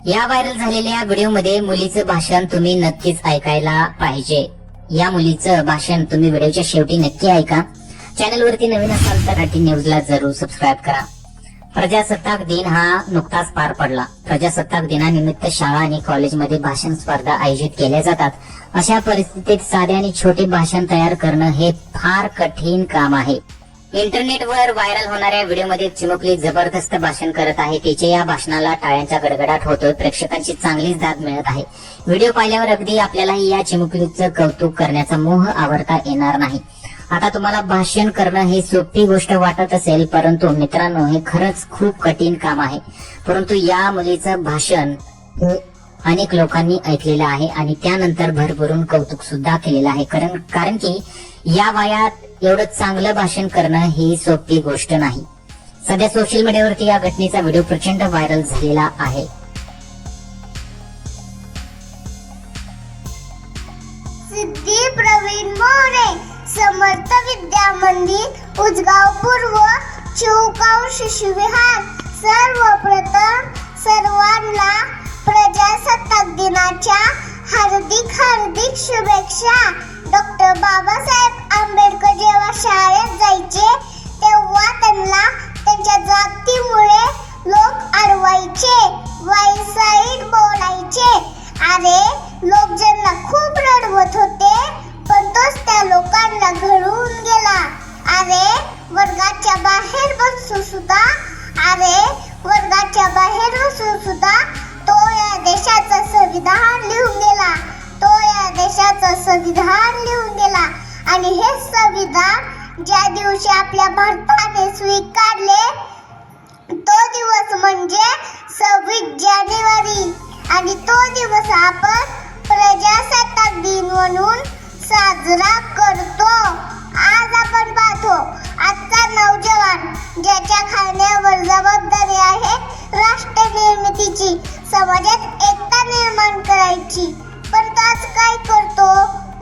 या व्हायरल झालेल्या व्हिडिओमध्ये मुलीचं भाषण तुम्ही नक्कीच ऐकायला पाहिजे। या मुलीचं भाषण तुम्ही व्हिडिओच्या शेवटी नक्की ऐका। चॅनलवरती नवीन असाल तर मराठी न्यूजला जरूर सबस्क्राईब करा। प्रजासत्ताक दिन हा नुकताच पार पडला। प्रजासत्ताक दिनानिमित्त शाळा आणि कॉलेजमध्ये भाषण स्पर्धा आयोजित केल्या जातात। अशा परिस्थितीत साधे आणि छोटे भाषण तयार करणं हे फार कठीण काम आहे। इंटरनेटवर व्हायरल होणाऱ्या व्हिडिओमध्ये चिमुकली जबरदस्त भाषण करत आहे। तिच्या या भाषणाला टाळ्यांचा गडगडाट होतोय। प्रेक्षकांची चांगलीच दाद मिळत आहे। व्हिडिओ पाहिल्यावर अगदी आपल्यालाही या चिमुकलीचं कौतुक करण्याचा मोह आवरता येणार नाही। आता तुम्हाला भाषण करणं ही सोपी गोष्ट वाटत असेल, परंतु मित्रांनो हे खरंच खूप कठीण काम आहे। परंतु या मुलीचं भाषण हे अनेक लोकांनी ऐकलेलं आहे आणि त्यानंतर भरभरून कौतुक सुद्धा केलेलं आहे। कारण की या वयात एवढं चांगलं भाषण करणं ही सोपी गोष्ट नाही। सध्या सोशल मीडियावरती या घटनेचा व्हिडिओ प्रचंड व्हायरल झालेला आहे। सिद्धी प्रवीण मोरे, समर्थ विद्या मंदिर, उजगाव पूर्व, चिवगाव शिशुविहार। सर्वप्रथम सर्वांना प्रजासत्ताक दिनाच्या हार्दिक शुभेच्छा। डॉक्टर बाबासाहेब आंबेडकर जेव्हा शाळेत जायचे तेव्हा त्यांना त्यांच्या जातीमुळे लोक अडवायचे, वाईसाईड बोलायचे। अरे लोक ज्यांना खूप रडवत होते, पण तोच त्या लोकांना घडवून गेला। अरे वर्गाच्या बाहेर बसून सुद्धा तो या देशाचं संविधान लिहून गेला। आणि हे संविधान ज्या दिवशी आपल्या भारताने स्वीकारले तो दिवस म्हणजे 26 जानेवारी। आणि तो दिवस आपण प्रजासत्ताक दिन म्हणून साजरा करतो। आज आपण पाहतो आजचा नौजवान ज्याच्या खांद्यावर जबाबदारी आहे राष्ट्र निर्मितीची, समाजात एकता निर्माण करायची, पण तो आज काय करतो?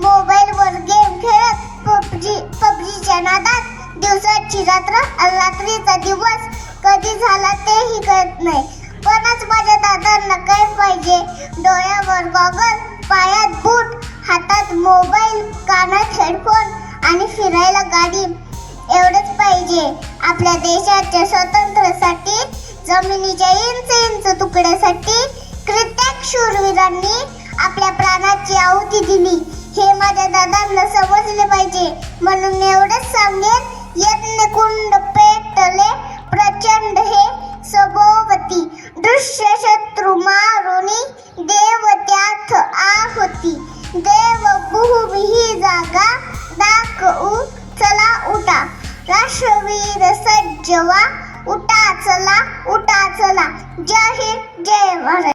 मोबाईलवर गेम खेळत पबजीच्या नादात दिवसाची रात्र, रात्रीचा दिवस कधी झाला तेही कळत नाही। पणच माझ्या दादांना काय पाहिजे? डोळ्यावर गॉगल, पायात बूट, हातात मोबाईल, कानात हेडफोन आणि फिरायला गाडी, एवढंच पाहिजे। आपल्या देशाच्या स्वातंत्र्यासाठी, जमिनीच्या इंच तुकड्यासाठी कित्येक शूरवीरांनी आपल्या प्राणाची आहुती दिली, हे माझ्या दादांना समजले पाहिजे। म्हणून एवढंच सांगेन, यज्ञ कुंड पेटले प्रचंड हे सभोवती, दृश्य शत्रू मारुनी देव त्यात आहुती। देव भूमी ही जागा दाखवू चला उठा, राष्ट्रवीर सज्ज व्हा, उठा चला। जय हिंद, जय भारत।